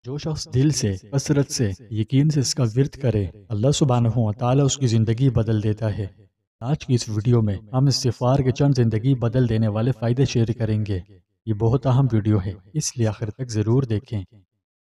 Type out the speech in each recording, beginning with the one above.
جو شخص دل سے کثرت سے یقین سے اس کا ورد کرے، اللہ سبحانہ و تعالیٰ اس کی زندگی بدل دیتا ہے۔ آج کی اس ویڈیو میں ہم استغفار کے چند زندگی بدل دینے والے فائدے شیئر کریں گے۔ یہ بہت اہم ویڈیو ہے، اس لیے آخر تک ضرور دیکھیں۔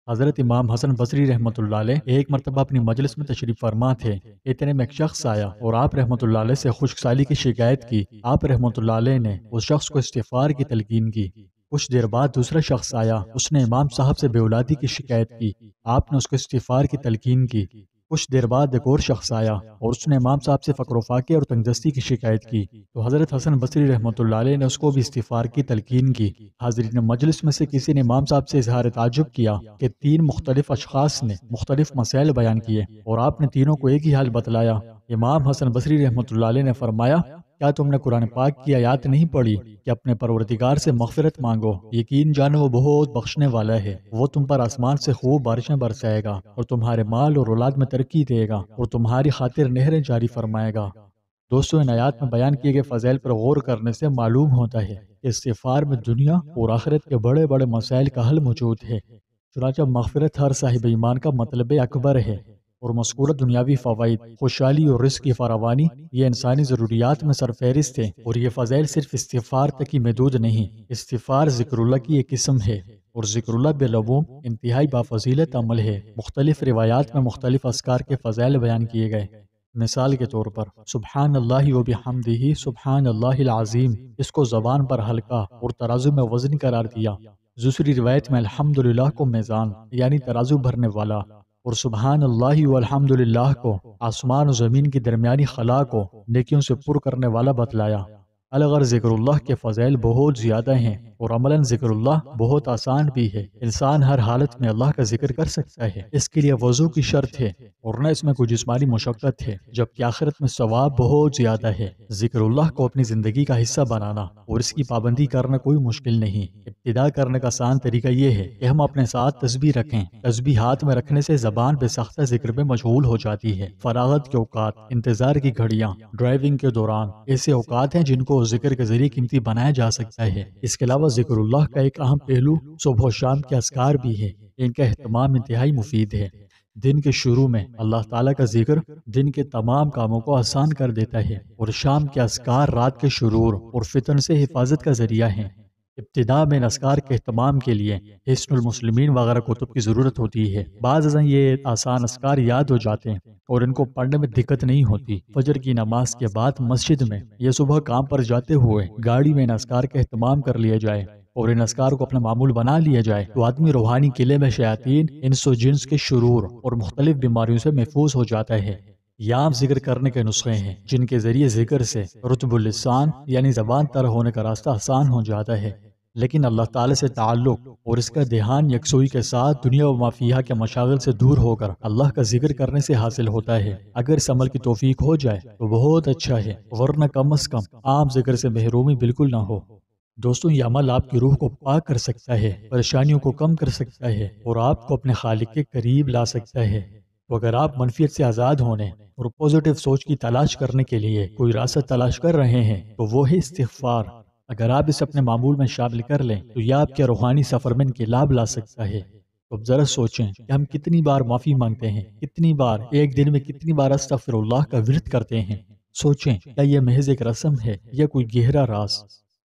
حضرت امام حسن بصری رحمۃ اللہ علیہ ایک مرتبہ اپنی مجلس میں تشریف فرما تھے۔ اتنے میں ایک شخص آیا اور آپ رحمۃ اللہ علیہ سے خشک سالی کی شکایت کی۔ آپ رحمۃ اللہ علیہ نے اس شخص کو استغفار کی تلقین کی۔ کچھ دیر بعد دوسرا شخص آیا، اس نے امام صاحب سے بے اولادی کی شکایت کی۔ آپ نے اس کو استغفار کی تلقین کی۔ کچھ دیر بعد ایک اور شخص آیا اور اس نے امام صاحب سے فقر و فاقے اور تنگدستی کی شکایت کی، تو حضرت حسن بصری رحمۃ اللہ علیہ نے اس کو بھی استغفار کی تلقین کی۔ حاضرین مجلس میں سے کسی نے امام صاحب سے اظہار تعجب کیا کہ تین مختلف اشخاص نے مختلف مسائل بیان کیے اور آپ نے تینوں کو ایک ہی حال بتلایا۔ امام حسن بصری رحمۃ اللہ علیہ نے فرمایا، کیا تم نے قرآن پاک کی آیات نہیں پڑھی کہ اپنے پروردگار سے مغفرت مانگو، یقین جانو وہ بہت بخشنے والا ہے، وہ تم پر آسمان سے خوب بارشیں برسائے گا اور تمہارے مال اور اولاد میں ترقی دے گا اور تمہاری خاطر نہریں جاری فرمائے گا۔ دوستو، ان آیات میں بیان کیے گئے فضائل پر غور کرنے سے معلوم ہوتا ہے کہ استغفار میں دنیا اور آخرت کے بڑے بڑے مسائل کا حل موجود ہے۔ چنانچہ مغفرت ہر صاحب ایمان کا مطلب اکبر ہے، اور مذکورہ دنیاوی فوائد، خوشحالی اور رزق کی فراوانی یہ انسانی ضروریات میں سرفہرست ہے، اور یہ فضائل صرف استغفار تک ہی محدود نہیں۔ استغفار ذکر اللہ کی ایک قسم ہے، اور ذکر اللہ بالعموم انتہائی بافضیلت عمل ہے۔ مختلف روایات میں مختلف اذکار کے فضائل بیان کیے گئے۔ مثال کے طور پر سبحان اللہ و بحمدہ سبحان اللہ العظیم، اس کو زبان پر ہلکا اور ترازو میں وزنی قرار دیا۔ دوسری روایت میں الحمدللہ کو میزان یعنی ترازو بھرنے والا، اور سبحان اللہ والحمدللہ کو آسمان و زمین کی درمیانی خلا کو نیکیوں سے پر کرنے والا بتلایا۔ الغرض ذکر اللہ کے فضائل بہت زیادہ ہیں، اور عملاً ذکر اللہ بہت آسان بھی ہے۔ انسان ہر حالت میں اللہ کا ذکر کر سکتا ہے، اس کے لیے وضو کی شرط ہے، اور نہ اس میں کوئی جسمانی مشقت ہے، جبکہ آخرت میں ثواب بہت زیادہ ہے۔ ذکر اللہ کو اپنی زندگی کا حصہ بنانا اور اس کی پابندی کرنا کوئی مشکل نہیں۔ ابتدا کرنے کا آسان طریقہ یہ ہے کہ ہم اپنے ساتھ تسبیح رکھیں۔ تسبیح ہاتھ میں رکھنے سے زبان بے ساختہ ذکر میں مشغول ہو جاتی ہے۔ فراغت کے اوقات، انتظار کی گھڑیاں، ڈرائیونگ کے دوران ایسے اوقات ہیں جن کو ذکر کے ذریعے قیمتی بنایا جا سکتا ہے۔ اس کے علاوہ ذکر اللہ کا ایک اہم پہلو صبح و شام کے اذکار بھی ہے۔ ان کا اہتمام انتہائی مفید ہے۔ دن کے شروع میں اللہ تعالیٰ کا ذکر دن کے تمام کاموں کو آسان کر دیتا ہے، اور شام کے اذکار رات کے شرور اور فتن سے حفاظت کا ذریعہ ہیں۔ ابتدا میں اذکار کے اہتمام کے لیے حصن المسلمین وغیرہ کتب کی ضرورت ہوتی ہے۔ بعض ازاں یہ آسان اذکار یاد ہو جاتے ہیں اور ان کو پڑھنے میں دقت نہیں ہوتی۔ فجر کی نماز کے بعد مسجد میں یا صبح کام پر جاتے ہوئے گاڑی میں ان اذکار کا اہتمام کر لیا جائے اور ان اذکار کو اپنا معمول بنا لیا جائے تو آدمی روحانی قلعے میں شیاطین، انس و جنس کے شرور اور مختلف بیماریوں سے محفوظ ہو جاتا ہے۔ یام ذکر کرنے کے نسخے ہیں جن کے ذریعے ذکر سے رطب اللسان یعنی زبان تر ہونے کا راستہ آسان ہو جاتا ہے، لیکن اللہ تعالی سے تعلق اور اس کا دھیان یکسوئی کے ساتھ دنیا و ما فیہا کے مشاغل سے دور ہو کر اللہ کا ذکر کرنے سے حاصل ہوتا ہے۔ اگر اس عمل کی توفیق ہو جائے تو بہت اچھا ہے، ورنہ کم از کم عام ذکر سے محرومی بالکل نہ ہو۔ دوستوں، یہ عمل آپ کی روح کو پاک کر سکتا ہے، پریشانیوں کو کم کر سکتا ہے اور آپ کو اپنے خالق کے قریب لا سکتا ہے۔ تو اگر آپ منفیت سے آزاد ہونے اور پازیٹیو سوچ کی تلاش کرنے کے لیے کوئی راستہ تلاش کر رہے ہیں تو وہ ہے استغفار۔ اگر آپ اسے اپنے معمول میں شامل کر لیں تو یہ آپ کے روحانی سفر میں انقلاب لا سکتا ہے۔ تو اب ذرا سوچیں کہ ہم کتنی بار معافی مانگتے ہیں، کتنی بار ایک دن میں کتنی بار استغفر اللہ کا ورد کرتے ہیں۔ سوچیں، کیا یہ محض ایک رسم ہے یا کوئی گہرا راز؟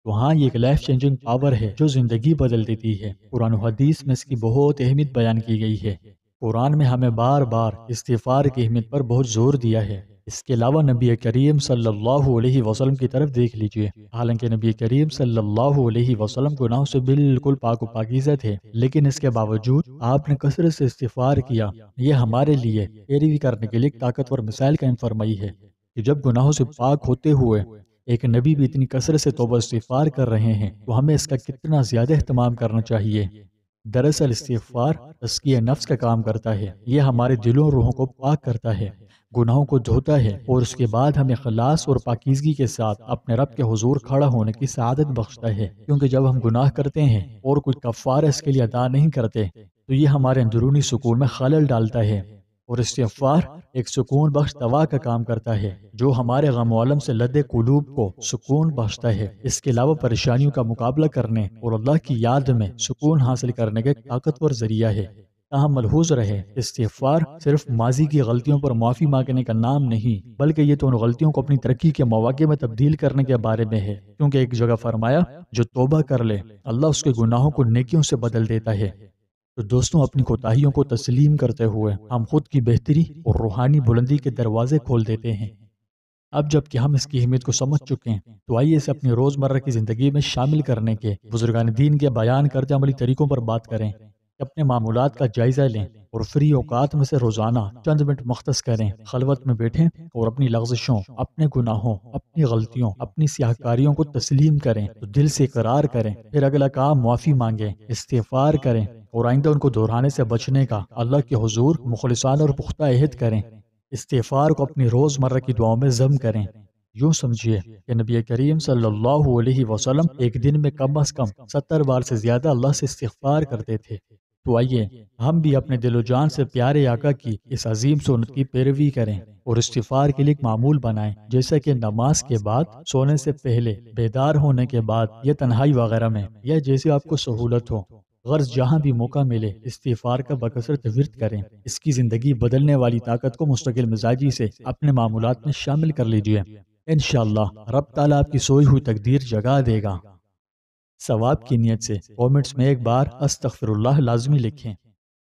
تو ہاں، یہ ایک لائف چینجنگ پاور ہے جو زندگی بدل دیتی ہے۔ قرآن و حدیث میں اس کی بہت اہمیت بیان کی گئی ہے۔ قرآن میں ہمیں بار بار استغفار کی اہمیت پر بہت زور دیا ہے۔ اس کے علاوہ نبی کریم صلی اللہ علیہ وسلم کی طرف دیکھ لیجئے۔ حالانکہ نبی کریم صلی اللہ علیہ وسلم گناہوں سے بالکل پاک و پاکیزہ تھے، لیکن اس کے باوجود آپ نے کثرت سے استغفار کیا۔ یہ ہمارے لیے پیروی کرنے کے لیے ایک طاقتور مثال قائم فرمائی ہے کہ جب گناہوں سے پاک ہوتے ہوئے ایک نبی بھی اتنی کثرت سے توبہ استغفار کر رہے ہیں تو ہمیں اس کا کتنا زیادہ اہتمام کرنا چاہیے۔ دراصل استغفار تزکیہ نفس کا کام کرتا ہے۔ یہ ہمارے دلوں اور روحوں کو پاک کرتا ہے، گناہوں کو دھوتا ہے، اور اس کے بعد ہمیں اخلاص اور پاکیزگی کے ساتھ اپنے رب کے حضور کھڑا ہونے کی سعادت بخشتا ہے۔ کیونکہ جب ہم گناہ کرتے ہیں اور کوئی کفارہ اس کے لیے ادا نہیں کرتے تو یہ ہمارے اندرونی سکون میں خلل ڈالتا ہے، اور استغفار ایک سکون بخش دوا کا کام کرتا ہے جو ہمارے غم و علم سے لدے قلوب کو سکون بخشتا ہے۔ اس کے علاوہ پریشانیوں کا مقابلہ کرنے اور اللہ کی یاد میں سکون حاصل کرنے کا ایک طاقتور ذریعہ ہے۔ تاہم ملحوظ رہے استغفار صرف ماضی کی غلطیوں پر معافی مانگنے کا نام نہیں، بلکہ یہ تو ان غلطیوں کو اپنی ترقی کے مواقع میں تبدیل کرنے کے بارے میں ہے، کیونکہ ایک جگہ فرمایا جو توبہ کر لے اللہ اس کے گناہوں کو نیکیوں سے بدل دیتا ہے۔ تو دوستوں، اپنی کوتاہیوں کو تسلیم کرتے ہوئے ہم خود کی بہتری اور روحانی بلندی کے دروازے کھول دیتے ہیں۔ اب جب کہ ہم اس کی اہمیت کو سمجھ چکے ہیں تو آئیے اسے اپنی روزمرہ کی زندگی میں شامل کرنے کے بزرگان دین کے بیان کردہ عملی طریقوں پر بات کریں، اپنے معمولات کا جائزہ لیں اور فری اوقات میں سے روزانہ چند منٹ مختص کریں، خلوت میں بیٹھیں اور اپنی لغزشوں، اپنے گناہوں، اپنی غلطیوں، اپنی سیاہکاریوں کو تسلیم کریں، تو دل سے اقرار کریں، پھر اگلا کام معافی مانگیں، استغفار کریں اور آئندہ ان کو دہرانے سے بچنے کا اللہ کے حضور مخلصانہ اور پختہ عہد کریں۔ استغفار کو اپنی روزمرہ کی دعاؤں میں ضم کریں۔ یوں سمجھیے کہ نبی کریم صلی اللہ علیہ وسلم ایک دن میں کم از کم 70 بار سے زیادہ اللہ سے استغفار کرتے تھے۔ تو آئیے ہم بھی اپنے دل و جان سے پیارے آقا کی اس عظیم سنت کی پیروی کریں اور استغفار کے لیے ایک معمول بنائیں، جیسا کہ نماز کے بعد، سونے سے پہلے، بیدار ہونے کے بعد یا تنہائی وغیرہ میں، یا جیسے آپ کو سہولت ہو، غرض جہاں بھی موقع ملے استغفار کا بکثرت ورد کریں۔ اس کی زندگی بدلنے والی طاقت کو مستقل مزاجی سے اپنے معمولات میں شامل کر لیجئے، انشاءاللہ رب تعالیٰ آپ کی سوئی ہوئی تقدیر جگا دے گا۔ ثواب کی نیت سے کومنٹس میں ایک بار استغفر اللہ لازمی لکھیں۔